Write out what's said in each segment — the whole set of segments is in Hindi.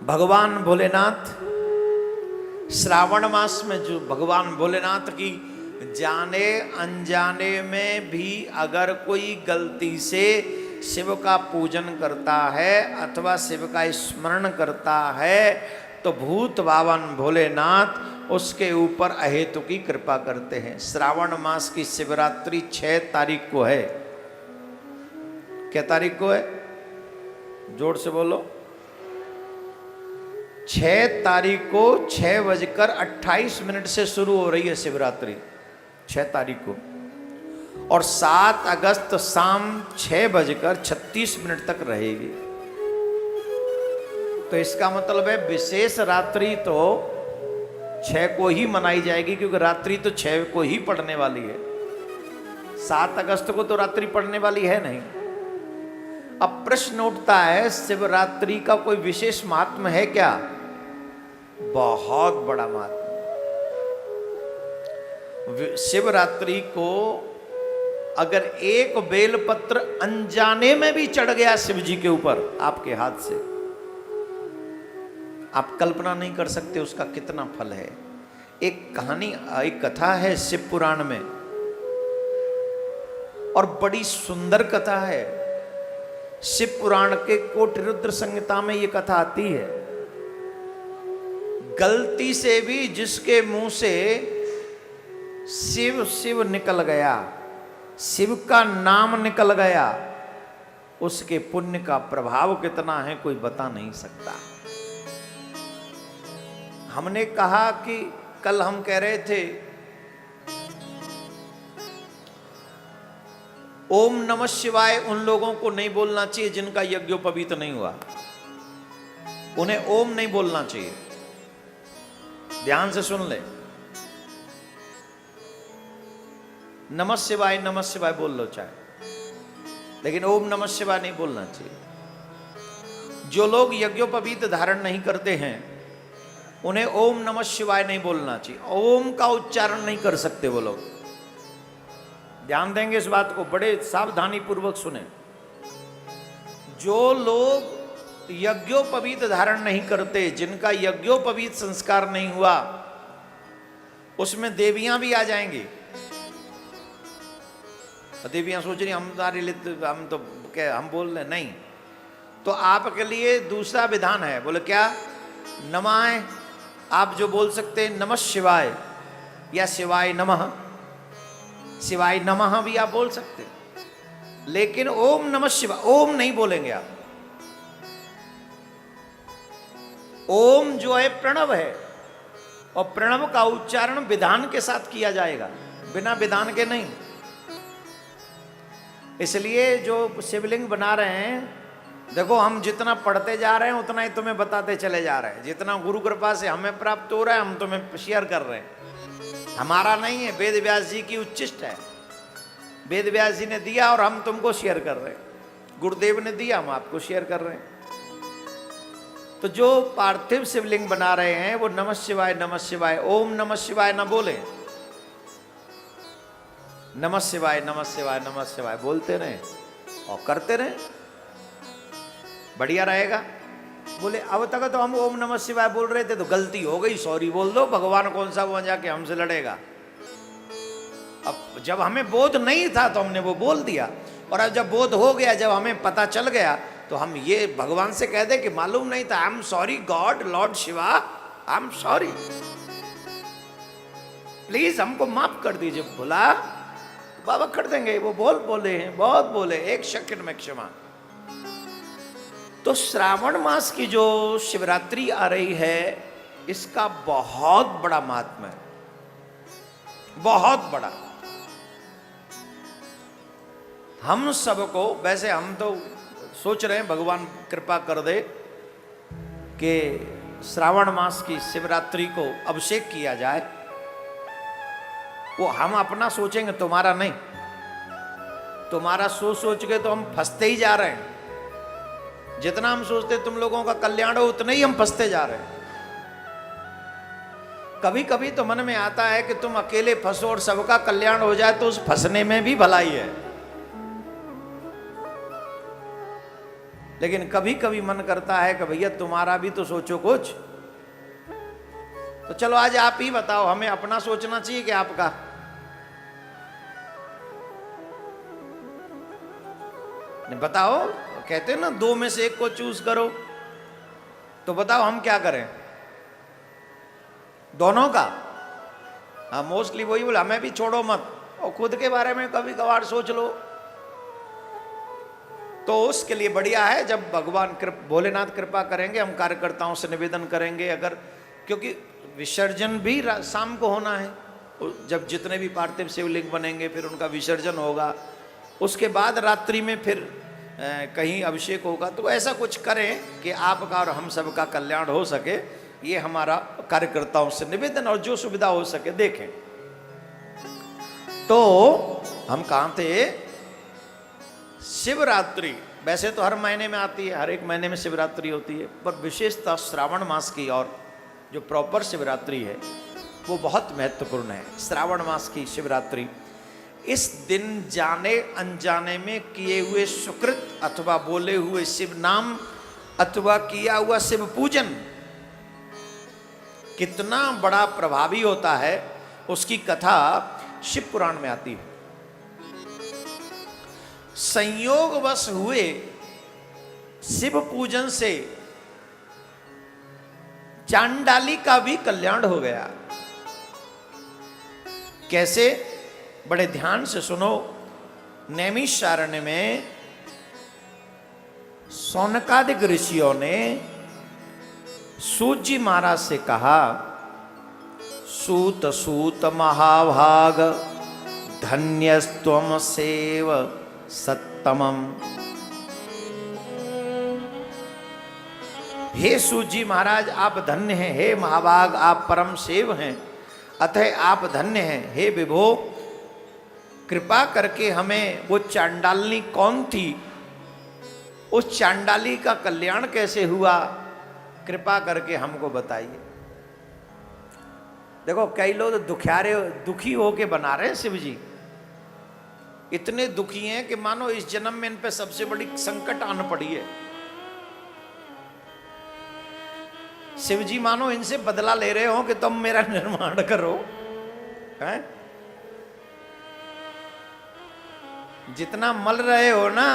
भगवान भोलेनाथ श्रावण मास में जो भगवान भोलेनाथ की जाने अनजाने में भी अगर कोई गलती से शिव का पूजन करता है अथवा शिव का स्मरण करता है तो भूत बावन भोलेनाथ उसके ऊपर अहेतु की कृपा करते हैं। श्रावण मास की शिवरात्रि 6 तारीख को है। क्या तारीख को है? जोर से बोलो। 6 तारीख को 6:28 से शुरू हो रही है शिवरात्रि, 6 तारीख को, और 7 अगस्त शाम 6:36 तक रहेगी। तो इसका मतलब है विशेष रात्रि तो 6 को ही मनाई जाएगी, क्योंकि रात्रि तो 6 को ही पड़ने वाली है। 7 अगस्त को तो रात्रि पड़ने वाली है नहीं। अब प्रश्न उठता है, शिवरात्रि का कोई विशेष महात्म्य है क्या? बहुत बड़ा महात्म्य। शिवरात्रि को अगर एक बेलपत्र अनजाने में भी चढ़ गया शिव जी के ऊपर आपके हाथ से, आप कल्पना नहीं कर सकते उसका कितना फल है। एक कहानी, एक कथा है शिव पुराण में, और बड़ी सुंदर कथा है। शिव पुराण के कोटि रुद्र संहिता में ये कथा आती है। गलती से भी जिसके मुंह से शिव शिव निकल गया, शिव का नाम निकल गया, उसके पुण्य का प्रभाव कितना है कोई बता नहीं सकता। हमने कहा कि कल हम कह रहे थे ओम नमः शिवाय उन लोगों को नहीं बोलना चाहिए जिनका यज्ञोपवीत नहीं हुआ, उन्हें ओम नहीं बोलना चाहिए। ध्यान से सुन ले, नमः शिवाय बोल लो चाहे, लेकिन ओम नमः शिवाय नहीं बोलना चाहिए। जो लोग यज्ञोपवीत धारण नहीं करते हैं उन्हें ओम नमः शिवाय नहीं बोलना चाहिए। ओम का उच्चारण नहीं कर सकते वो लोग। ध्यान देंगे इस बात को, बड़े सावधानी पूर्वक सुने। जो लोग यज्ञोपवीत धारण नहीं करते, जिनका यज्ञोपवीत संस्कार नहीं हुआ, उसमें देवियां भी आ जाएंगी। देवियां सोच रही हमारे लिए हम तो क्या हम बोल रहे नहीं, तो आपके लिए दूसरा विधान है। बोले क्या? नमाय आप जो बोल सकते हैं नमः शिवाय या शिवाय नमः, शिवाय नमः भी आप बोल सकते, लेकिन ओम नमः शिवाय ओम नहीं बोलेंगे आप। ओम जो है प्रणव है, और प्रणव का उच्चारण विधान के साथ किया जाएगा, बिना विधान के नहीं। इसलिए जो शिवलिंग बना रहे हैं, देखो हम जितना पढ़ते जा रहे हैं उतना ही तुम्हें बताते चले जा रहे हैं। जितना गुरु कृपा से हमें प्राप्त हो रहा है हम तुम्हें शेयर कर रहे हैं। हमारा नहीं है, वेद व्यास जी की उच्चिष्ट है। वेद व्यास जी ने दिया और हम तुमको शेयर कर रहे हैं। गुरुदेव ने दिया, हम आपको शेयर कर रहे हैं। तो जो पार्थिव शिवलिंग बना रहे हैं वो नमः शिवाय ओम नमः शिवाय न बोले, नमः शिवाय बोलते रहे और करते रहे, बढ़िया रहेगा। बोले अब तक तो हम ओम नमः शिवाय बोल रहे थे तो गलती हो गई, सॉरी बोल दो। भगवान कौन सा वहां जाके हमसे लड़ेगा। अब जब हमें बोध नहीं था तो हमने वो बोल दिया, और अब जब बोध हो गया, जब हमें पता चल गया, तो हम ये भगवान से कह दे कि मालूम नहीं था, I am sorry God, Lord Shiva, I am sorry, please हमको माफ कर दीजिए। बोला बाबा कर देंगे, वो बोले हैं, बहुत बोले, 1 सेकंड में क्षमा। तो श्रावण मास की जो शिवरात्रि आ रही है, इसका बहुत बड़ा महात्म्य है, बहुत बड़ा। हम सबको, वैसे हम तो सोच रहे हैं भगवान कृपा कर दे कि श्रावण मास की शिवरात्रि को अभिषेक किया जाए। वो हम अपना सोचेंगे, तुम्हारा नहीं। तुम्हारा सोच के तो हम फंसते ही जा रहे हैं। जितना हम सोचते तुम लोगों का कल्याण हो, उतना ही हम फंसते जा रहे हैं। कभी कभी तो मन में आता है कि तुम अकेले फंसो और सबका कल्याण हो जाए, तो उस फंसने में भी भलाई है। लेकिन कभी कभी मन करता है कि भैया तुम्हारा भी तो सोचो कुछ। तो चलो आज आप ही बताओ, हमें अपना सोचना चाहिए कि आपका? नहीं बताओ, कहते हैं ना दो में से एक को चूज करो, तो बताओ हम क्या करें? दोनों का? हाँ मोस्टली वही बोला, हमें भी छोड़ो मत और खुद के बारे में कभी कभार सोच लो। तो उसके लिए बढ़िया है जब भगवान भोलेनाथ कृपा करेंगे, हम कार्यकर्ताओं से निवेदन करेंगे, अगर क्योंकि विसर्जन भी शाम को होना है, जब जितने भी पार्थिव शिवलिंग बनेंगे फिर उनका विसर्जन होगा, उसके बाद रात्रि में फिर कहीं अभिषेक होगा। तो ऐसा कुछ करें कि आपका और हम सबका कल्याण हो सके, ये हमारा कार्यकर्ताओं से निवेदन, और जो सुविधा हो सके देखें। तो हम कहाँ थे? शिवरात्रि वैसे तो हर महीने में आती है, हर एक महीने में शिवरात्रि होती है, पर विशेषतः श्रावण मास की और जो प्रॉपर शिवरात्रि है वो बहुत महत्वपूर्ण है। श्रावण मास की शिवरात्रि, इस दिन जाने अनजाने में किए हुए सुकृत अथवा बोले हुए शिव नाम अथवा किया हुआ शिव पूजन कितना बड़ा प्रभावी होता है, उसकी कथा शिव पुराण में आती है। संयोगवश हुए शिव पूजन से चांडाली का भी कल्याण हो गया। कैसे? बड़े ध्यान से सुनो। नैमिषारण्य में सौनकादिक ऋषियों ने सूत जी महाराज से कहा, सूत सूत महाभाग धन्यस्त्वम सेव सत्तमम। हे सूत जी महाराज आप धन्य हैं, हे महाभाग आप परम सेव हैं, अतः आप धन्य हैं। हे विभो कृपा करके हमें, वो चांडालनी कौन थी, उस चांडाली का कल्याण कैसे हुआ, कृपा करके हमको बताइए। देखो कई लोग दुखी होके बना रहे हैं शिव जी, इतने दुखी हैं कि मानो इस जन्म में इन पे सबसे बड़ी संकट आन पड़ी है। शिव जी मानो इनसे बदला ले रहे हो कि तुम मेरा निर्माण करो, हैं? जितना मल रहे हो ना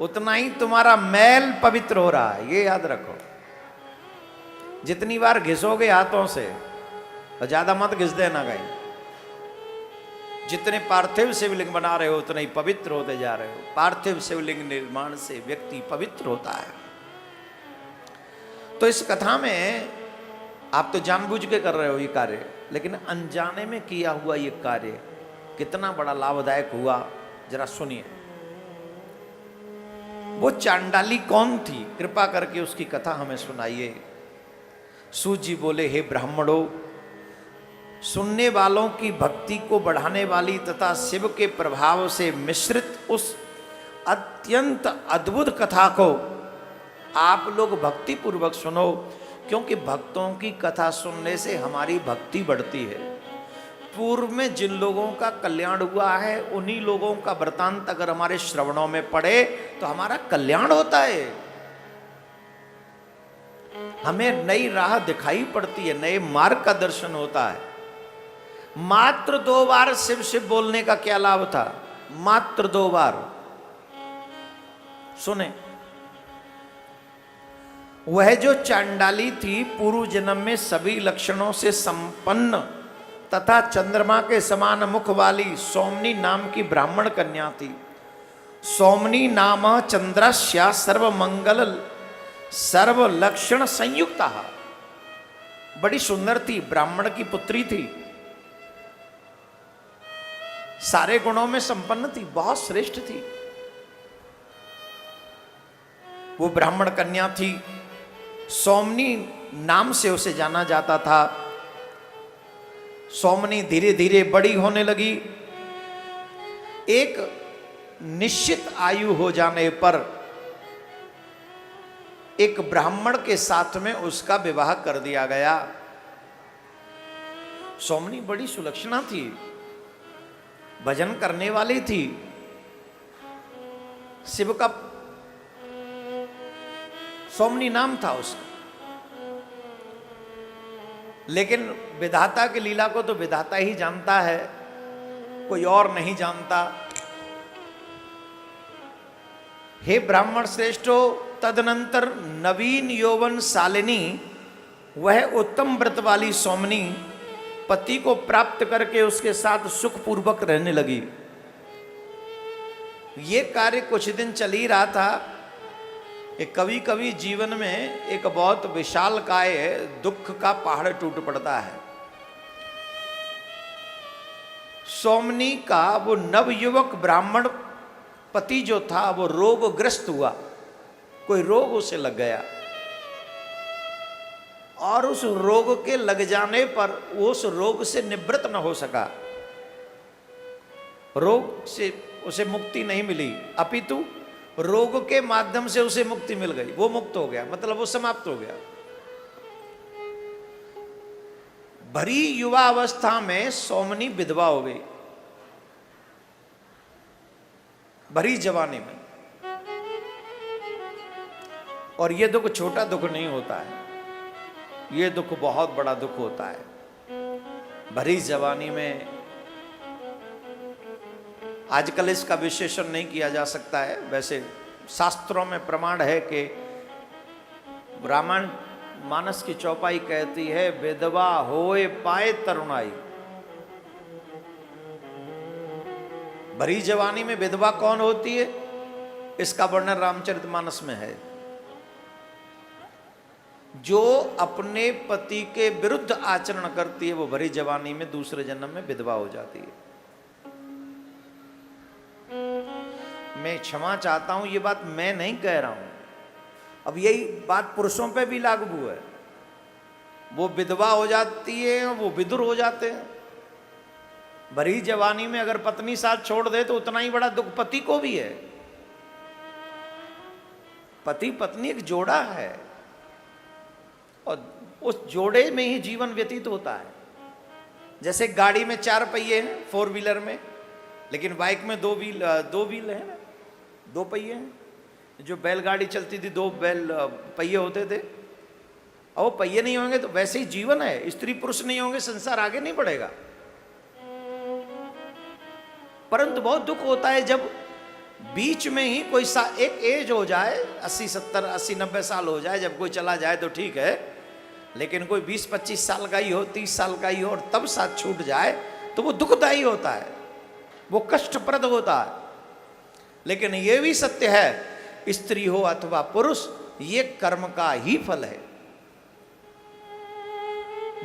उतना ही तुम्हारा मैल पवित्र हो रहा है, ये याद रखो। जितनी बार घिसोगे हाथों से और ज्यादा मत घिस देना कहीं। जितने पार्थिव शिवलिंग बना रहे हो उतने ही पवित्र होते जा रहे हो। पार्थिव शिवलिंग निर्माण से व्यक्ति पवित्र होता है। तो इस कथा में आप तो जानबूझ के कर रहे हो ये कार्य, लेकिन अनजाने में किया हुआ ये कार्य कितना बड़ा लाभदायक हुआ, जरा सुनिए। वो चांडाली कौन थी, कृपा करके उसकी कथा हमें सुनाइए। सूत जी बोले, हे ब्राह्मणों, सुनने वालों की भक्ति को बढ़ाने वाली तथा शिव के प्रभाव से मिश्रित उस अत्यंत अद्भुत कथा को आप लोग भक्ति पूर्वक सुनो, क्योंकि भक्तों की कथा सुनने से हमारी भक्ति बढ़ती है। पूर्व में जिन लोगों का कल्याण हुआ है उन्हीं लोगों का वृतांत अगर हमारे श्रवणों में पड़े तो हमारा कल्याण होता है। हमें नई राह दिखाई पड़ती है, नए मार्ग का दर्शन होता है। मात्र 2 बार शिव शिव बोलने का क्या लाभ था? मात्र 2 बार। सुने, वह जो चांडाली थी पूर्व जन्म में सभी लक्षणों से संपन्न तथा चंद्रमा के समान मुख वाली सोमनी नाम की ब्राह्मण कन्या थी। सोमनी नाम चंद्रस्या सर्वमंगल सर्व लक्षण संयुक्ता, बड़ी सुंदर थी, ब्राह्मण की पुत्री थी, सारे गुणों में संपन्न थी, बहुत श्रेष्ठ थी। वो ब्राह्मण कन्या थी, सोमनी नाम से उसे जाना जाता था। सोमनी धीरे धीरे बड़ी होने लगी। एक निश्चित आयु हो जाने पर एक ब्राह्मण के साथ में उसका विवाह कर दिया गया। सोमनी बड़ी सुलक्षणा थी, भजन करने वाली थी, शिव का सोमनी नाम था उसका। लेकिन विधाता की लीला को तो विधाता ही जानता है, कोई और नहीं जानता। हे ब्राह्मण श्रेष्ठो, तदनंतर नवीन यौवन शालिनी, वह उत्तम व्रत वाली सोमनी पति को प्राप्त करके उसके साथ सुखपूर्वक रहने लगी। ये कार्य कुछ दिन चल ही रहा था कि कभी कभी जीवन में एक बहुत विशाल काय दुख का पहाड़ टूट पड़ता है। सोमनी का वो नवयुवक ब्राह्मण पति जो था वो रोगग्रस्त हुआ, कोई रोग उसे लग गया और उस रोग के लग जाने पर वो उस रोग से निवृत्त न हो सका, रोग से उसे मुक्ति नहीं मिली, अपितु रोग के माध्यम से उसे मुक्ति मिल गई, वो मुक्त हो गया, मतलब वो समाप्त हो गया। भरी युवा अवस्था में सोमनी विधवा हो गई, भरी जवानी में। और ये दुख छोटा दुख नहीं होता है, ये दुख बहुत बड़ा दुख होता है। भरी जवानी में आजकल इसका विशेषण नहीं किया जा सकता है, वैसे शास्त्रों में प्रमाण है कि रामायण मानस की चौपाई कहती है, विधवा होए पाए तरुणाई। भरी जवानी में विधवा कौन होती है, इसका वर्णन रामचरितमानस में है। जो अपने पति के विरुद्ध आचरण करती है वो भरी जवानी में दूसरे जन्म में विधवा हो जाती है। मैं क्षमा चाहता हूं, ये बात मैं नहीं कह रहा हूं, अब यही बात पुरुषों पे भी लागू है। वो विधवा हो जाती है, वो विदुर हो जाते हैं। भरी जवानी में अगर पत्नी साथ छोड़ दे तो उतना ही बड़ा दुख पति को भी है। पति पत्नी एक जोड़ा है और उस जोड़े में ही जीवन व्यतीत होता है। जैसे गाड़ी में 4 पहिए हैं 4 व्हीलर में, लेकिन बाइक में 2 व्हील है ना, 2 पहिए हैं। जो बैलगाड़ी चलती थी 2 पहिए होते थे, और वो पहिए नहीं होंगे तो वैसे ही जीवन है। स्त्री पुरुष नहीं होंगे संसार आगे नहीं बढ़ेगा। परंतु बहुत दुख होता है जब बीच में ही कोई एक एज हो जाए, 80 70 80 90 साल हो जाए, जब कोई चला जाए तो ठीक है, लेकिन कोई 20 25 साल का ही हो, 30 साल का ही हो और तब साथ छूट जाए तो वो दुखदायी होता है, वो कष्टप्रद होता है। लेकिन ये भी सत्य है, स्त्री हो अथवा पुरुष, ये कर्म का ही फल है।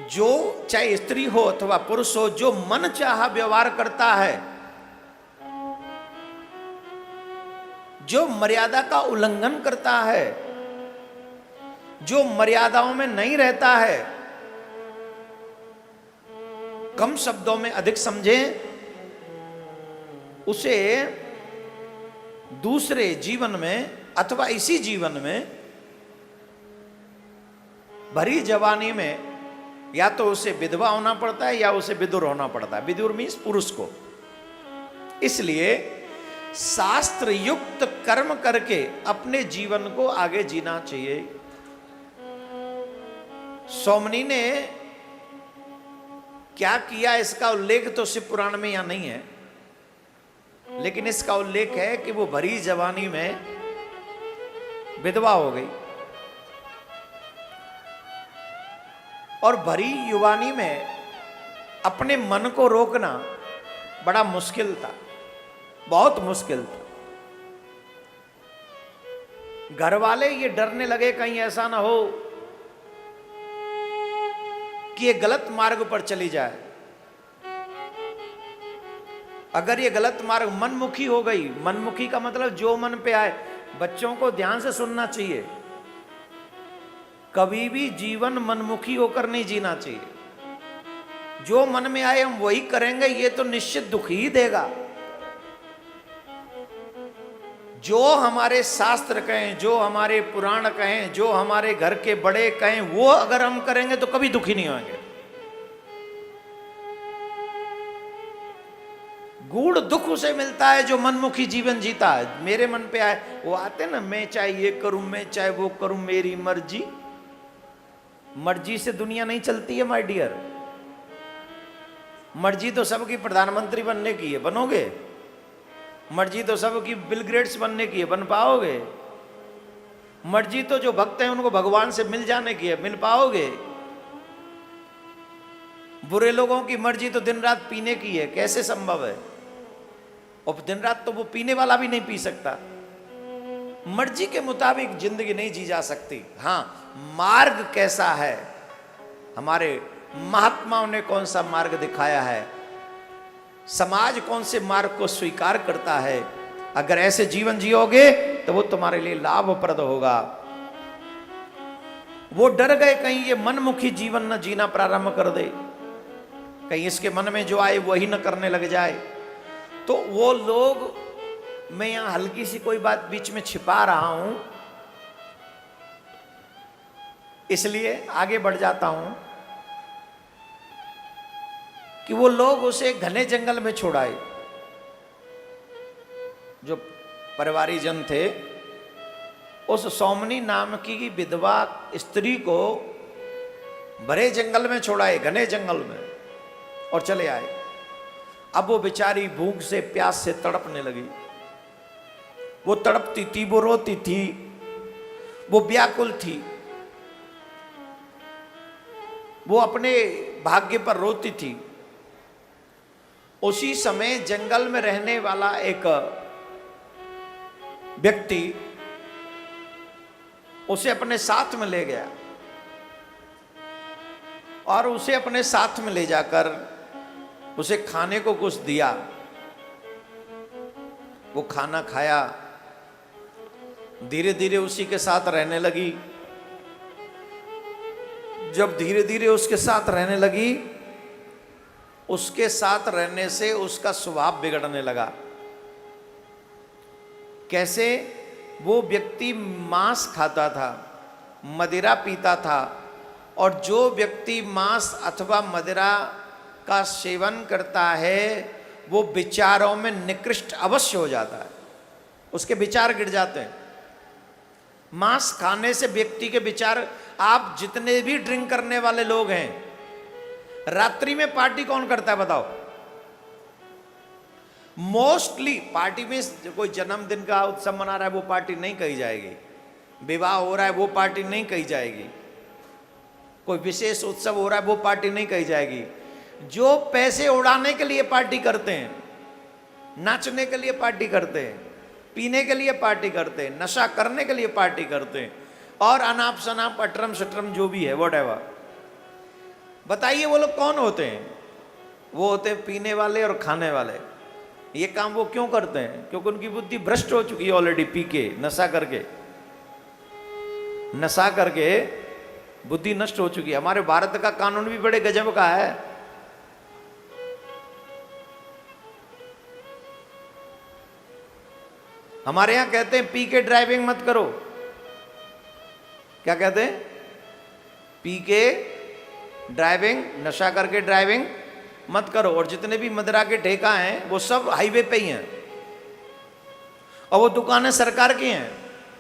जो चाहे स्त्री हो अथवा पुरुष हो, जो मन चाहा व्यवहार करता है, जो मर्यादा का उल्लंघन करता है, जो मर्यादाओं में नहीं रहता है, कम शब्दों में अधिक समझें, उसे दूसरे जीवन में अथवा इसी जीवन में भरी जवानी में या तो उसे विधवा होना पड़ता है या उसे विदुर होना पड़ता है। विदुर मीन्स पुरुष को। इसलिए शास्त्र युक्त कर्म करके अपने जीवन को आगे जीना चाहिए। सोमनी ने क्या किया इसका उल्लेख तो शिव पुराण में यहां नहीं है, लेकिन इसका उल्लेख है कि वो भरी जवानी में विधवा हो गई और भरी युवानी में अपने मन को रोकना बड़ा मुश्किल था, बहुत मुश्किल था। घर वाले ये डरने लगे कहीं ऐसा ना हो कि ये गलत मार्ग पर चली जाए। अगर ये गलत मार्ग मनमुखी हो गई, मनमुखी का मतलब जो मन पे आए। बच्चों को ध्यान से सुनना चाहिए, कभी भी जीवन मनमुखी होकर नहीं जीना चाहिए। जो मन में आए हम वही करेंगे, ये तो निश्चित दुख ही देगा। जो हमारे शास्त्र कहें, जो हमारे पुराण कहें, जो हमारे घर के बड़े कहें, वो अगर हम करेंगे तो कभी दुखी नहीं होंगे। गूढ़ दुख उसे मिलता है जो मनमुखी जीवन जीता है। मेरे मन पे आए वो आते ना, मैं चाहे ये करूं, मैं चाहे वो करूं, मेरी मर्जी। मर्जी से दुनिया नहीं चलती है माय डियर। मर्जी तो सबकी प्रधानमंत्री बनने की है, बनोगे? मर्जी तो सबकी बिल गेट्स बनने की है, बन पाओगे? मर्जी तो जो भक्त हैं उनको भगवान से मिल जाने की है, मिल पाओगे? बुरे लोगों की मर्जी तो दिन रात पीने की है, कैसे संभव है? और दिन रात तो वो पीने वाला भी नहीं पी सकता। मर्जी के मुताबिक जिंदगी नहीं जी जा सकती। हाँ, मार्ग कैसा है, हमारे महात्माओं ने कौन सा मार्ग दिखाया है, समाज कौन से मार्ग को स्वीकार करता है, अगर ऐसे जीवन जियोगे तो वो तुम्हारे लिए लाभप्रद होगा। वो डर गए कहीं ये मनमुखी जीवन न जीना प्रारंभ कर दे, कहीं इसके मन में जो आए वही न करने लग जाए। तो वो लोग, मैं यहां हल्की सी कोई बात बीच में छिपा रहा हूं, इसलिए आगे बढ़ जाता हूं कि वो लोग उसे घने जंगल में छोड़ाए। जो परिवारी जन थे, उस सौमनी नाम की विधवा स्त्री को भरे जंगल में छोड़ाए, घने जंगल में, और चले आए। अब वो बेचारी भूख से प्यास से तड़पने लगी। वो तड़पती थी, वो रोती थी, वो व्याकुल थी, वो अपने भाग्य पर रोती थी। उसी समय जंगल में रहने वाला एक व्यक्ति उसे अपने साथ में ले गया और उसे अपने साथ में ले जाकर उसे खाने को कुछ दिया। वो खाना खाया, धीरे धीरे उसी के साथ रहने लगी। जब धीरे धीरे उसके साथ रहने लगी, उसके साथ रहने से उसका स्वभाव बिगड़ने लगा। कैसे? वो व्यक्ति मांस खाता था, मदिरा पीता था, और जो व्यक्ति मांस अथवा मदिरा का सेवन करता है वो विचारों में निकृष्ट अवश्य हो जाता है, उसके विचार गिर जाते हैं। मांस खाने से व्यक्ति के विचार, आप जितने भी ड्रिंक करने वाले लोग हैं, रात्रि में पार्टी कौन करता है बताओ? मोस्टली पार्टी में कोई जन्मदिन का उत्सव मना रहा है वो पार्टी नहीं कही जाएगी, विवाह हो रहा है वो पार्टी नहीं कही जाएगी, कोई विशेष उत्सव हो रहा है वो पार्टी नहीं कही जाएगी। जो पैसे उड़ाने के लिए पार्टी करते हैं, नाचने के लिए पार्टी करते हैं, पीने के लिए पार्टी करते हैं, नशा करने के लिए पार्टी करते हैं, और अनाप शनाप अटरम शटरम जो भी है व्हाटएवर, बताइए वो लोग कौन होते हैं? वो होते हैं पीने वाले और खाने वाले। ये काम वो क्यों करते हैं? क्योंकि उनकी बुद्धि भ्रष्ट हो चुकी है ऑलरेडी, पी के, नशा करके, नशा करके बुद्धि नष्ट हो चुकी है। हमारे भारत का कानून भी बड़े गजब का है। हमारे यहां कहते हैं पी के ड्राइविंग मत करो। क्या कहते हैं? पी के ड्राइविंग, नशा करके ड्राइविंग मत करो। और जितने भी मदिरा के ठेका हैं वो सब हाईवे पे ही हैं, और वो दुकानें सरकार की हैं,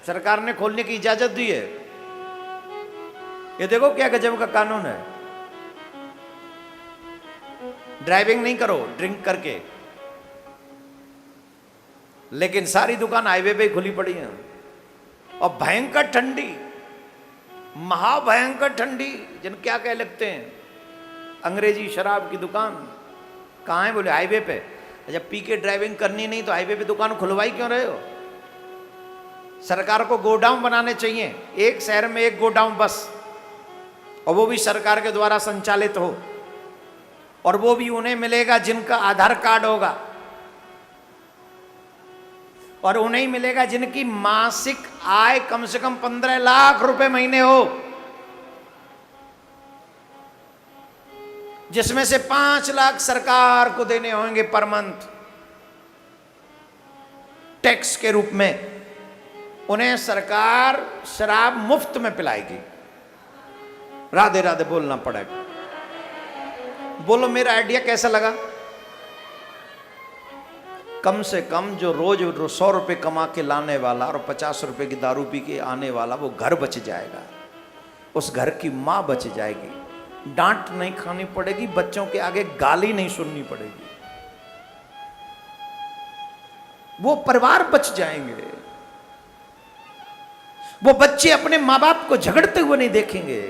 सरकार ने खोलने की इजाजत दी है। ये देखो क्या गजब का कानून है। ड्राइविंग नहीं करो ड्रिंक करके, लेकिन सारी दुकान हाईवे पे खुली पड़ी है। और भयंकर ठंडी, महाभयंकर ठंडी, जिन क्या कह लगते हैं, अंग्रेजी शराब की दुकान कहाँ है? बोले हाईवे पे। जब पी के ड्राइविंग करनी नहीं तो हाईवे पे दुकान खुलवाई क्यों रहे हो? सरकार को गोडाउन बनाने चाहिए, एक शहर में एक गोडाउन बस, और वो भी सरकार के द्वारा संचालित हो, और वो भी उन्हें मिलेगा जिनका आधार कार्ड होगा, और उन्हें ही मिलेगा जिनकी मासिक आय कम से कम 15 लाख रुपए महीने हो, जिसमें से 5 लाख सरकार को देने होंगे पर मंथ टैक्स के रूप में। उन्हें सरकार शराब मुफ्त में पिलाएगी। राधे राधे बोलना पड़ेगा। बोलो मेरा आइडिया कैसा लगा? कम से कम जो रोज 100 रुपये कमा के लाने वाला और 50 रुपये की दारू पी के आने वाला, वो घर बच जाएगा, उस घर की माँ बच जाएगी, डांट नहीं खानी पड़ेगी, बच्चों के आगे गाली नहीं सुननी पड़ेगी, वो परिवार बच जाएंगे, वो बच्चे अपने माँ बाप को झगड़ते हुए नहीं देखेंगे।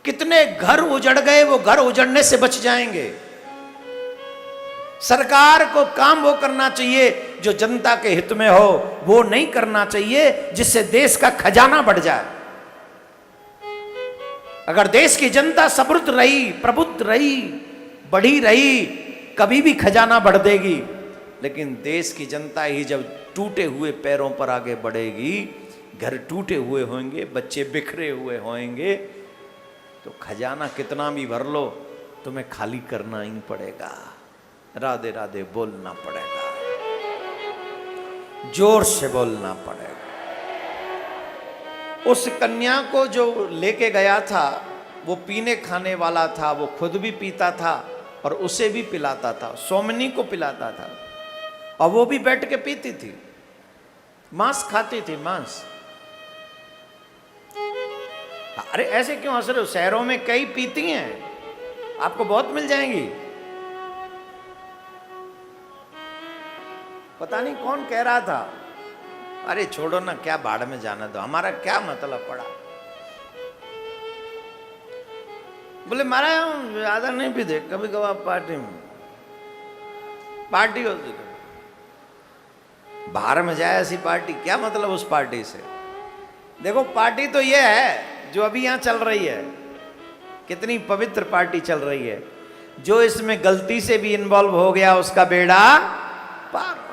कितने घर उजड़ गए, वो घर उजड़ने से बच जाएंगे। सरकार को काम वो करना चाहिए जो जनता के हित में हो, वो नहीं करना चाहिए जिससे देश का खजाना बढ़ जाए। अगर देश की जनता समृद्ध रही, प्रबुद्ध रही, बढ़ी रही, कभी भी खजाना बढ़ देगी। लेकिन देश की जनता ही जब टूटे हुए पैरों पर आगे बढ़ेगी, घर टूटे हुए होंगे, बच्चे बिखरे हुए होंगे, तो खजाना कितना भी भर लो, तुम्हें खाली करना ही पड़ेगा, राधे राधे बोलना पड़ेगा, जोर से बोलना पड़ेगा। उस कन्या को जो लेके गया था, वो पीने खाने वाला था, वो खुद भी पीता था और उसे भी पिलाता था, सोमनी को पिलाता था, और वो भी बैठ के पीती थी, मांस खाती थी, मांस। अरे ऐसे क्यों हंस रहे हो? शहरों में कई पीती हैं, आपको बहुत मिल जाएंगी। पता नहीं कौन कह रहा था, अरे छोड़ो ना, क्या बाढ़ में जाना दो, हमारा क्या मतलब पड़ा। बोले महाराज ज्यादा नहीं पीते, कभी कभार पार्टी में, पार्टी होती है, बाहर में जाए ऐसी पार्टी, क्या मतलब उस पार्टी से। देखो पार्टी तो ये है जो अभी यहां चल रही है, कितनी पवित्र पार्टी चल रही है। जो इसमें गलती से भी इन्वॉल्व हो गया उसका बेड़ा पार हो गया।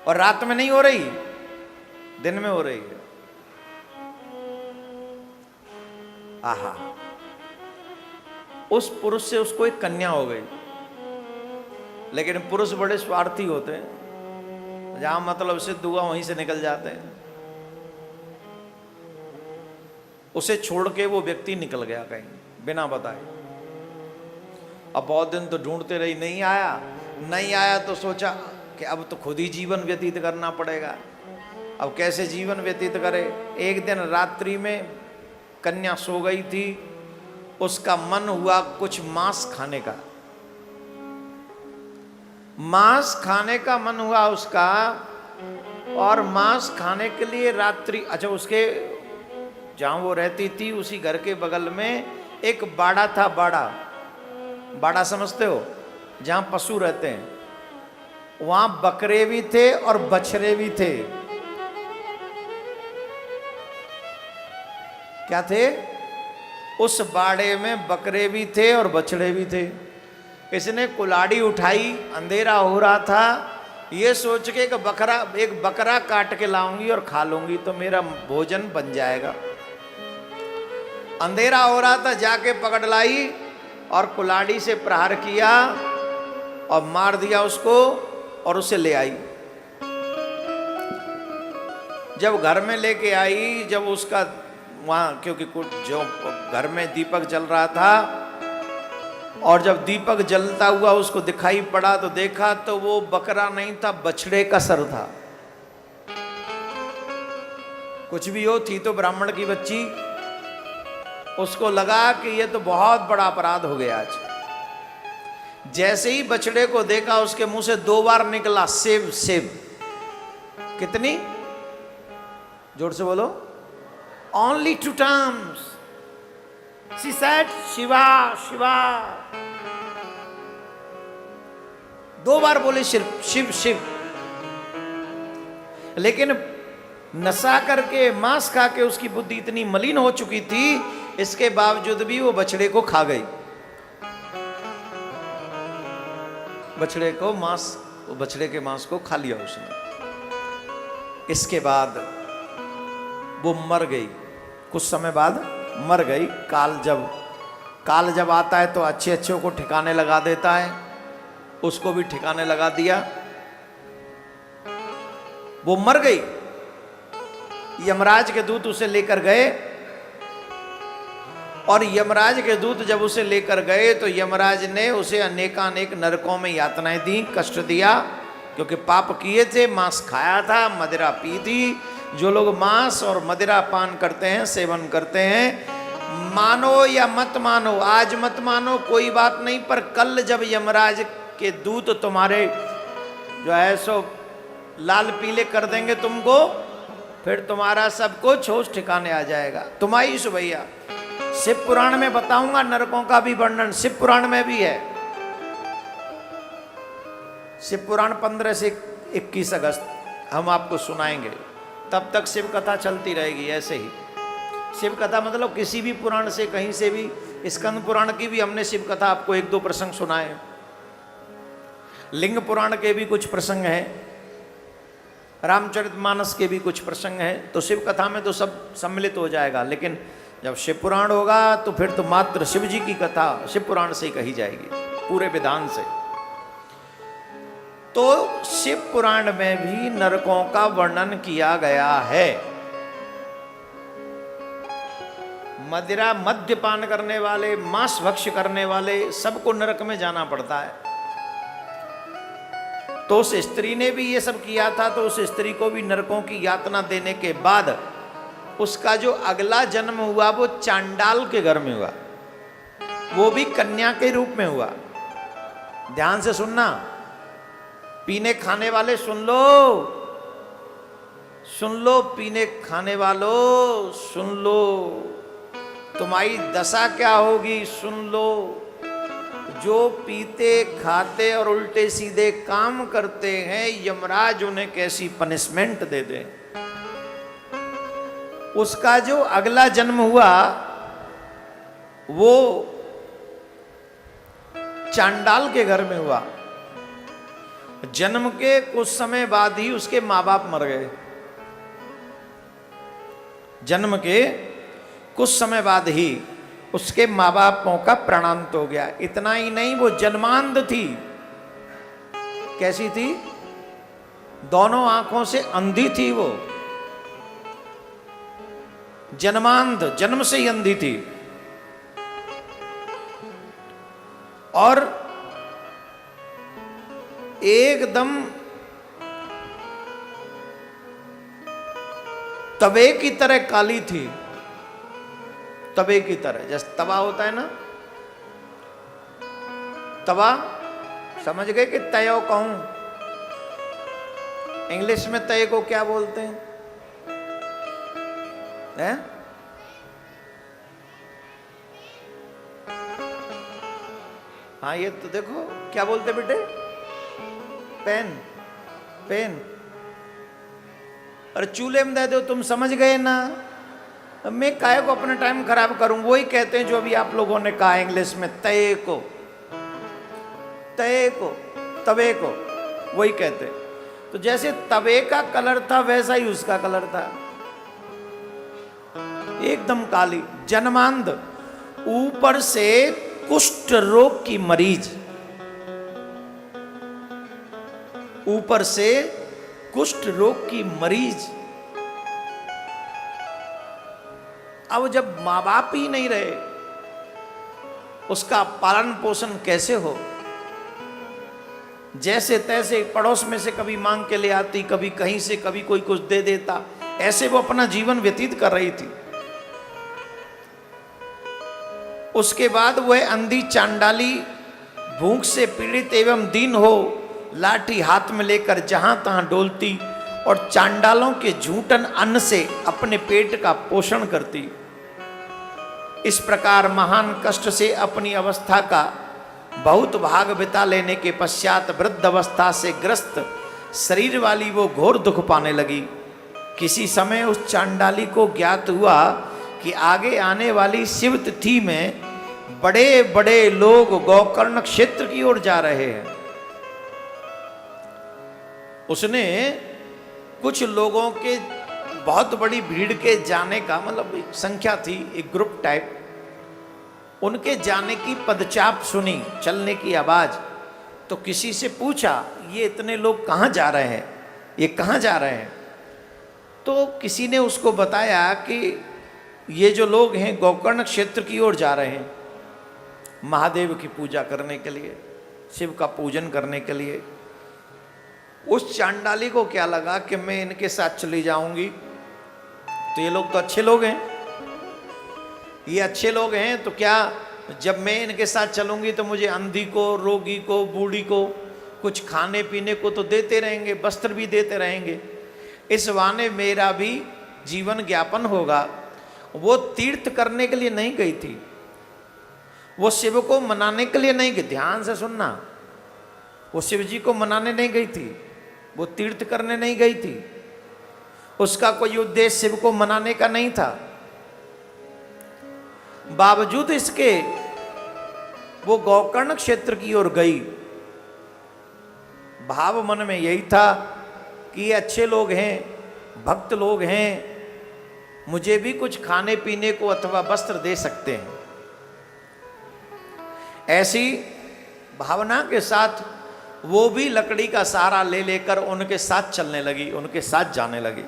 और रात में नहीं हो रही, दिन में हो रही है। आहा, उस पुरुष से उसको एक कन्या हो गई। लेकिन पुरुष बड़े स्वार्थी होते हैं, जहां मतलब सिद्ध हुआ वहीं से निकल जाते हैं। उसे छोड़ के वो व्यक्ति निकल गया कहीं बिना बताए। अब बहुत दिन तो ढूंढते रही, नहीं आया, नहीं आया तो सोचा कि अब तो खुद ही जीवन व्यतीत करना पड़ेगा। अब कैसे जीवन व्यतीत करे। एक दिन रात्रि में कन्या सो गई थी, उसका मन हुआ कुछ मांस खाने का, मांस खाने का मन हुआ उसका। और मांस खाने के लिए रात्रि, अच्छा उसके जहां वो रहती थी उसी घर के बगल में एक बाड़ा था। बाड़ा, बाड़ा समझते हो, जहां पशु रहते हैं, वहां बकरे भी थे और बछड़े भी थे। क्या थे? उस बाड़े में बकरे भी थे और बछड़े भी थे। इसने कुल्हाड़ी उठाई, अंधेरा हो रहा था, ये सोच के एक बकरा काट के लाऊंगी और खा लूंगी तो मेरा भोजन बन जाएगा। अंधेरा हो रहा था, जाके पकड़ लाई और कुल्हाड़ी से प्रहार किया और मार दिया उसको और उसे ले आई। जब घर में लेके आई, जब उसका वहां, क्योंकि कुछ जो घर में दीपक जल रहा था, और जब दीपक जलता हुआ उसको दिखाई पड़ा तो देखा तो वो बकरा नहीं था, बछड़े का सर था। कुछ भी हो, थी तो ब्राह्मण की बच्ची। उसको लगा कि ये तो बहुत बड़ा अपराध हो गया आज। जैसे ही बछड़े को देखा, उसके मुंह से 2 बार निकला शिव शिव। कितनी? जोर से बोलो। Only 2 times. She said Shiva Shiva. 2 बार बोले शिव शिव शिव। लेकिन नशा करके, मांस खा के उसकी बुद्धि इतनी मलिन हो चुकी थी, इसके बावजूद भी वो बछड़े को खा गई। बछड़े को मांस, वो बछड़े के मांस को खा लिया उसने। इसके बाद वो मर गई, कुछ समय बाद मर गई। काल जब आता है तो अच्छे अच्छों को ठिकाने लगा देता है, उसको भी ठिकाने लगा दिया। वो मर गई। यमराज के दूत उसे लेकर गए और यमराज के दूत जब उसे लेकर गए तो यमराज ने उसे अनेकानेक नरकों में यातनाएं दी, कष्ट दिया, क्योंकि पाप किए थे, मांस खाया था, मदिरा पी थी। जो लोग मांस और मदिरा पान करते हैं, सेवन करते हैं, मानो या मत मानो, आज मत मानो कोई बात नहीं, पर कल जब यमराज के दूत तुम्हारे जो है सो लाल पीले कर देंगे तुमको, फिर तुम्हारा सब कुछ होश ठिकाने आ जाएगा। तुम्हारी सुभैया शिव पुराण में बताऊंगा, नरकों का भी वर्णन शिव पुराण में भी है। शिव पुराण 15 से 21 अगस्त हम आपको सुनाएंगे, तब तक शिव कथा चलती रहेगी ऐसे ही। शिव कथा मतलब किसी भी पुराण से, कहीं से भी, स्कंद पुराण की भी हमने शिव कथा आपको 1-2 प्रसंग सुनाए, लिंग पुराण के भी कुछ प्रसंग हैं, रामचरितमानस के भी कुछ प्रसंग हैं। तो शिव कथा में तो सब सम्मिलित हो जाएगा, लेकिन जब शिव पुराण होगा तो फिर तो मात्र शिव जी की कथा शिव पुराण से ही कही जाएगी, पूरे विधान से। तो शिव पुराण में भी नरकों का वर्णन किया गया है। मदिरा मद्यपान करने वाले, मांस भक्ष्य करने वाले सबको नरक में जाना पड़ता है। तो उस स्त्री ने भी ये सब किया था, तो उस स्त्री को भी नरकों की यातना देने के बाद उसका जो अगला जन्म हुआ वो चांडाल के घर में हुआ, वो भी कन्या के रूप में हुआ। ध्यान से सुनना, पीने खाने वाले सुन लो, सुन लो, पीने खाने वालों सुन लो, तुम्हारी दशा क्या होगी सुन लो। जो पीते खाते और उल्टे सीधे काम करते हैं, यमराज उन्हें कैसी पनिशमेंट दे दे। उसका जो अगला जन्म हुआ वो चांडाल के घर में हुआ। जन्म के कुछ समय बाद ही उसके माँ बाप मर गए। जन्म के कुछ समय बाद ही उसके माँ बापों का प्राणांत हो गया। इतना ही नहीं, वो जन्मांध थी। कैसी थी? दोनों आंखों से अंधी थी वो, जन्मांध, जन्म से ही अंधी थी। और एकदम तवे की तरह काली थी, तवे की तरह। जैसे तवा होता है ना, तवा, समझ गए कि तयो कहूं? इंग्लिश में तय को क्या बोलते हैं? है? हाँ, ये तो देखो क्या बोलते बेटे, पेन, पेन। और चूल्हे में दे दो, तुम समझ गए ना। मैं काहे को अपना टाइम खराब करूं? वही कहते हैं जो अभी आप लोगों ने कहा इंग्लिश में, तय को, तय को, तवे को, वही कहते हैं। तो जैसे तवे का कलर था वैसा ही उसका कलर था, एकदम काली, जन्मांध, ऊपर से कुष्ठ रोग की मरीज, ऊपर से कुष्ठ रोग की मरीज। अब जब माँ बाप ही नहीं रहे, उसका पालन पोषण कैसे हो? जैसे तैसे पड़ोस में से कभी मांग के ले आती, कभी कहीं से, कभी कोई कुछ दे देता, ऐसे वो अपना जीवन व्यतीत कर रही थी। उसके बाद वह अंधी चांडाली भूख से पीड़ित एवं दीन हो, लाठी हाथ में लेकर जहां तहां डोलती और चांडालों के झूठन अन्न से अपने पेट का पोषण करती। इस प्रकार महान कष्ट से अपनी अवस्था का बहुत भाग बिता लेने के पश्चात वृद्ध अवस्था से ग्रस्त शरीर वाली वो घोर दुख पाने लगी। किसी समय उस चांडाली को ज्ञात हुआ कि आगे आने वाली शिव तिथि में बड़े बड़े लोग गोकर्ण क्षेत्र की ओर जा रहे हैं। उसने कुछ लोगों के बहुत बड़ी भीड़ के जाने का, मतलब एक संख्या थी, एक ग्रुप टाइप, उनके जाने की पदचाप सुनी, चलने की आवाज। तो किसी से पूछा, ये इतने लोग कहाँ जा रहे हैं, ये कहाँ जा रहे हैं? तो किसी ने उसको बताया कि ये जो लोग हैं गोकर्ण क्षेत्र की ओर जा रहे हैं महादेव की पूजा करने के लिए, शिव का पूजन करने के लिए। उस चांडाली को क्या लगा कि मैं इनके साथ चली जाऊंगी, तो ये लोग तो अच्छे लोग हैं, ये अच्छे लोग हैं, तो क्या जब मैं इनके साथ चलूंगी तो मुझे अंधी को, रोगी को, बूढ़ी को कुछ खाने पीने को तो देते रहेंगे, वस्त्र भी देते रहेंगे, इस बहाने मेरा भी जीवन ज्ञापन होगा। वो तीर्थ करने के लिए नहीं गई थी, वो शिव को मनाने के लिए नहीं गई, ध्यान से सुनना, वो शिव जी को मनाने नहीं गई थी, वो तीर्थ करने नहीं गई थी, उसका कोई उद्देश्य शिव को मनाने का नहीं था। बावजूद इसके वो गोकर्ण क्षेत्र की ओर गई। भाव मन में यही था कि ये अच्छे लोग हैं, भक्त लोग हैं, मुझे भी कुछ खाने पीने को अथवा वस्त्र दे सकते हैं। ऐसी भावना के साथ वो भी लकड़ी का सहारा ले लेकर उनके साथ चलने लगी, उनके साथ जाने लगी।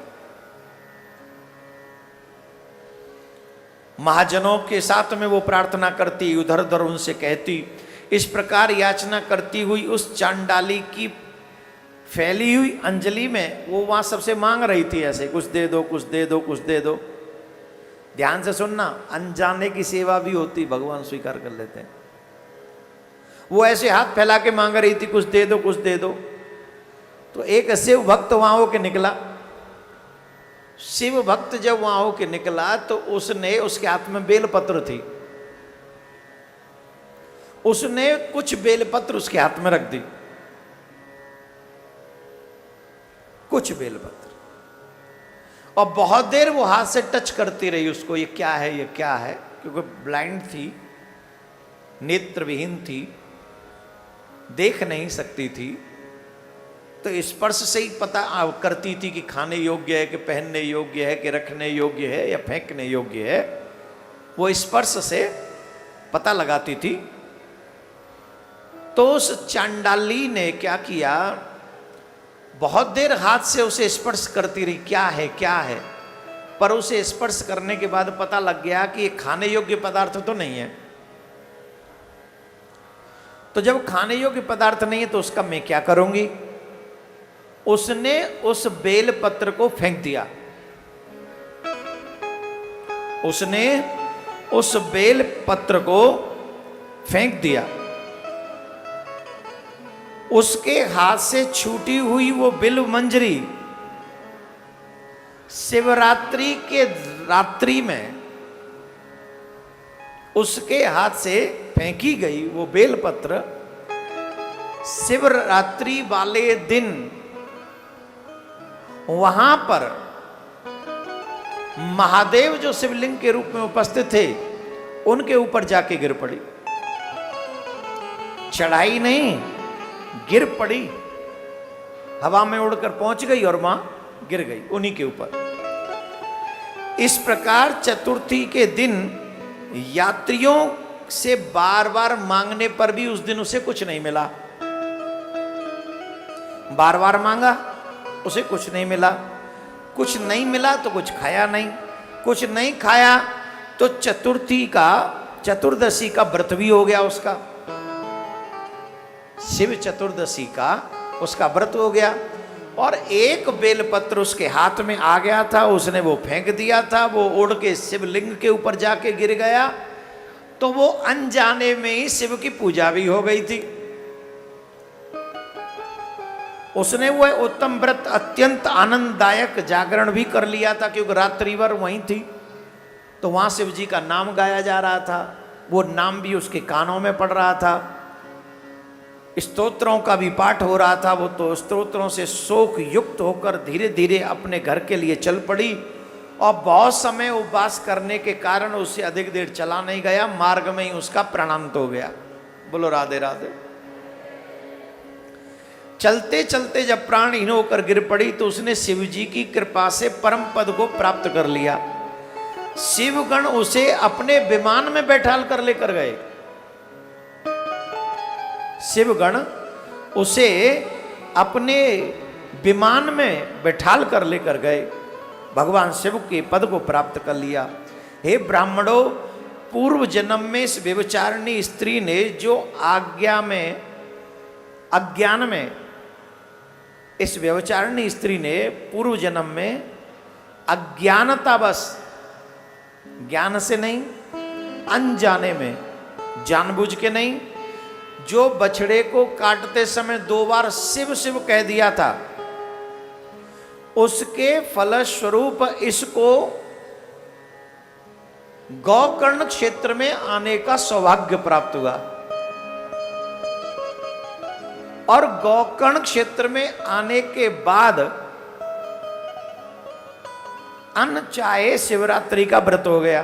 महाजनों के साथ में वो प्रार्थना करती, उधर उधर उनसे कहती, इस प्रकार याचना करती हुई उस चांडाली की फैली हुई अंजलि में वो वहां सबसे मांग रही थी, ऐसे कुछ दे दो, कुछ दे दो, कुछ दे दो। ध्यान से सुनना, अनजाने की सेवा भी होती, भगवान स्वीकार कर लेते हैं। वो ऐसे हाथ फैला के मांग रही थी, कुछ दे दो, कुछ दे दो। तो एक शिव भक्त वहां होके निकला। शिव भक्त जब वहां होके निकला तो उसने, उसके हाथ में बेलपत्र थी, उसने कुछ बेलपत्र उसके हाथ में रख दी, कुछ बेलपत्र, और बहुत देर वो हाथ से टच करती रही उसको, ये क्या है, ये क्या है, क्योंकि ब्लाइंड थी, नेत्रविहीन थी, देख नहीं सकती थी, तो स्पर्श से ही पता करती थी कि खाने योग्य है, कि पहनने योग्य है, कि रखने योग्य है या फेंकने योग्य है। वो स्पर्श से पता लगाती थी। तो उस चांडाली ने क्या किया, बहुत देर हाथ से उसे स्पर्श करती रही, क्या है, क्या है, पर उसे स्पर्श करने के बाद पता लग गया कि ये खाने योग्य पदार्थ तो नहीं है। तो जब खाने योग्य पदार्थ नहीं है तो उसका मैं क्या करूंगी। उसने उस बेल पत्र को फेंक दिया, उसने उस बेल पत्र को फेंक दिया। उसके हाथ से छूटी हुई वो बिल्व मंजरी शिवरात्रि के रात्रि में उसके हाथ से फेंकी गई वो बेलपत्र शिवरात्रि वाले दिन वहां पर महादेव जो शिवलिंग के रूप में उपस्थित थे उनके ऊपर जाके गिर पड़ी। चढ़ाई नहीं, गिर पड़ी, हवा में उड़कर पहुंच गई और मां गिर गई उन्हीं के ऊपर। इस प्रकार चतुर्थी के दिन यात्रियों से बार बार मांगने पर भी उस दिन उसे कुछ नहीं मिला। बार बार मांगा, उसे कुछ नहीं मिला। कुछ नहीं मिला तो कुछ खाया नहीं, कुछ नहीं खाया तो चतुर्दशी का व्रत भी हो गया उसका, शिव चतुर्दशी का उसका व्रत हो गया। और एक बेलपत्र उसके हाथ में आ गया था, उसने वो फेंक दिया था, वो उड़ के शिवलिंग के ऊपर जाके गिर गया, तो वो अनजाने में ही शिव की पूजा भी हो गई थी। उसने वो उत्तम व्रत अत्यंत आनंददायक जागरण भी कर लिया था, क्योंकि रात्रि भर वहीं थी, तो वहां शिव जी का नाम गाया जा रहा था, वो नाम भी उसके कानों में पड़ रहा था, स्तोत्रों का भी पाठ हो रहा था। वो तो स्तोत्रों से शोक युक्त होकर धीरे धीरे अपने घर के लिए चल पड़ी, और बहुत समय उपवास करने के कारण उससे अधिक देर चला नहीं गया, मार्ग में ही उसका प्राणांत हो गया। बोलो राधे राधे। चलते चलते जब प्राणहीन होकर गिर पड़ी तो उसने शिव जी की कृपा से परम पद को प्राप्त कर लिया। शिवगण उसे अपने विमान में बैठाल कर लेकर गए, शिवगण उसे अपने विमान में बैठाल कर लेकर गए, भगवान शिव के पद को प्राप्त कर लिया। हे ब्राह्मणों, पूर्व जन्म में इस व्यभिचारिणी स्त्री ने जो अज्ञान में इस व्यभिचारिणी स्त्री ने पूर्व जन्म में अज्ञानतावश, ज्ञान से नहीं अनजाने में, जानबूझ के नहीं, जो बछड़े को काटते समय 2 बार शिव शिव कह दिया था, उसके फलस्वरूप इसको गोकर्ण क्षेत्र में आने का सौभाग्य प्राप्त हुआ। और गोकर्ण क्षेत्र में आने के बाद अनचाहे शिवरात्रि का व्रत हो गया,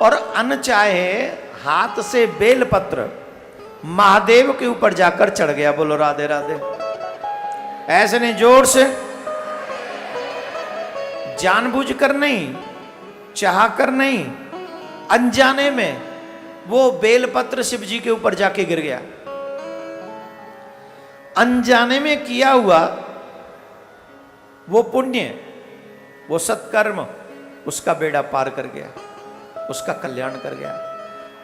और अनचाहे हाथ से बेलपत्र महादेव के ऊपर जाकर चढ़ गया। बोलो राधे राधे। ऐसे नहीं, जोर से, जानबूझकर नहीं, चाहकर नहीं, अनजाने में वो बेलपत्र शिव जी के ऊपर जाके गिर गया। अनजाने में किया हुआ वो पुण्य, वो सत्कर्म उसका बेड़ा पार कर गया, उसका कल्याण कर गया,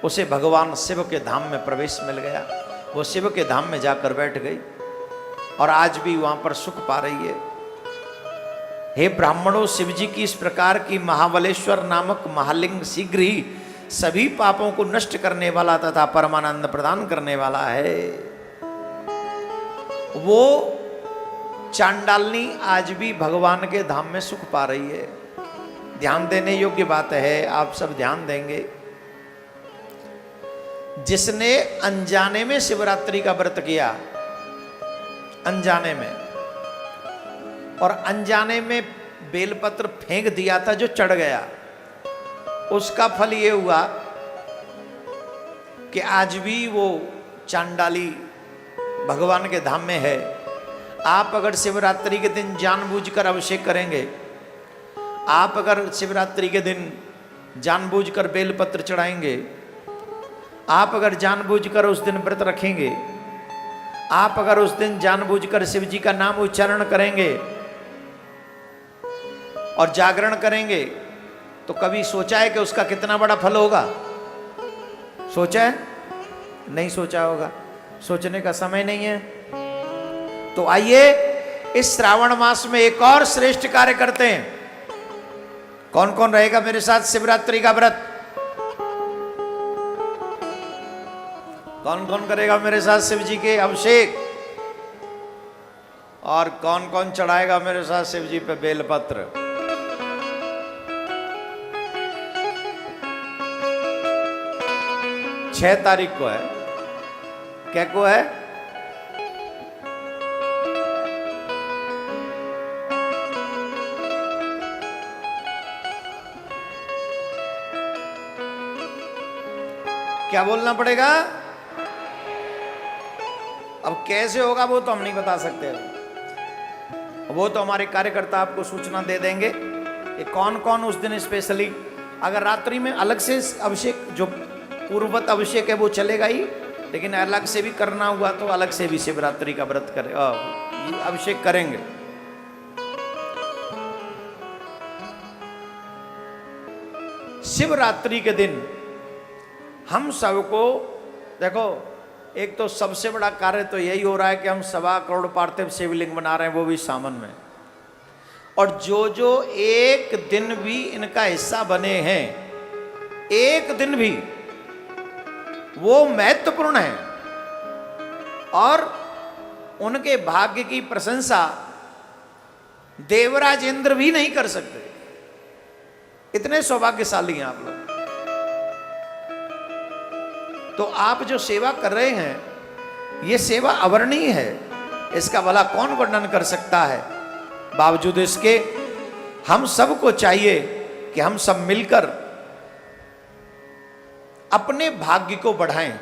उसे भगवान शिव के धाम में प्रवेश मिल गया। वो शिव के धाम में जाकर बैठ गई और आज भी वहां पर सुख पा रही है। हे ब्राह्मणों, शिव जी की इस प्रकार की महाबलेश्वर नामक महालिंग शीघ्र ही सभी पापों को नष्ट करने वाला तथा परमानंद प्रदान करने वाला है। वो चांडालनी आज भी भगवान के धाम में सुख पा रही है। ध्यान देने योग्य बात है, आप सब ध्यान देंगे। जिसने अनजाने में शिवरात्रि का व्रत किया, अनजाने में, और अनजाने में बेलपत्र फेंक दिया था जो चढ़ गया, उसका फल ये हुआ कि आज भी वो चांडाली भगवान के धाम में है। आप अगर शिवरात्रि के दिन जानबूझकर अभिषेक करेंगे, आप अगर शिवरात्रि के दिन जानबूझकर बेलपत्र चढ़ाएंगे, आप अगर जानबूझकर उस दिन व्रत रखेंगे, आप अगर उस दिन जानबूझकर शिव जी का नाम उच्चारण करेंगे और जागरण करेंगे, तो कभी सोचा है कि उसका कितना बड़ा फल होगा? सोचा है? नहीं सोचा होगा, सोचने का समय नहीं है। तो आइए इस श्रावण मास में एक और श्रेष्ठ कार्य करते हैं। कौन कौन रहेगा मेरे साथ शिवरात्रि का व्रत? कौन कौन करेगा मेरे साथ शिव जी के अभिषेक? और कौन कौन चढ़ाएगा मेरे साथ शिव जी पे बेलपत्र? 6 तारीख को है। क्या को है? क्या बोलना पड़ेगा? अब कैसे होगा वो तो हम नहीं बता सकते, वो तो हमारे कार्यकर्ता आपको सूचना दे देंगे कि कौन कौन उस दिन स्पेशली। अगर रात्रि में अलग से अभिषेक, जो पूर्ववत अभिषेक है वो चलेगा ही, लेकिन अलग से भी करना हुआ तो अलग से भी शिवरात्रि का व्रत करे अभिषेक करेंगे। शिवरात्रि के दिन हम सबको देखो, एक तो सबसे बड़ा कार्य तो यही हो रहा है कि हम 1.25 करोड़ पार्थिव शिवलिंग बना रहे हैं, वो भी सावन में। और जो जो एक दिन भी इनका हिस्सा बने हैं, एक दिन भी, वो महत्वपूर्ण है। और उनके भाग्य की प्रशंसा देवराज इंद्र भी नहीं कर सकते, इतने सौभाग्यशाली हैं आप लोग। तो आप जो सेवा कर रहे हैं, ये सेवा अवर्णीय है, इसका भला कौन वर्णन कर सकता है। बावजूद इसके हम सबको चाहिए कि हम सब मिलकर अपने भाग्य को बढ़ाएं।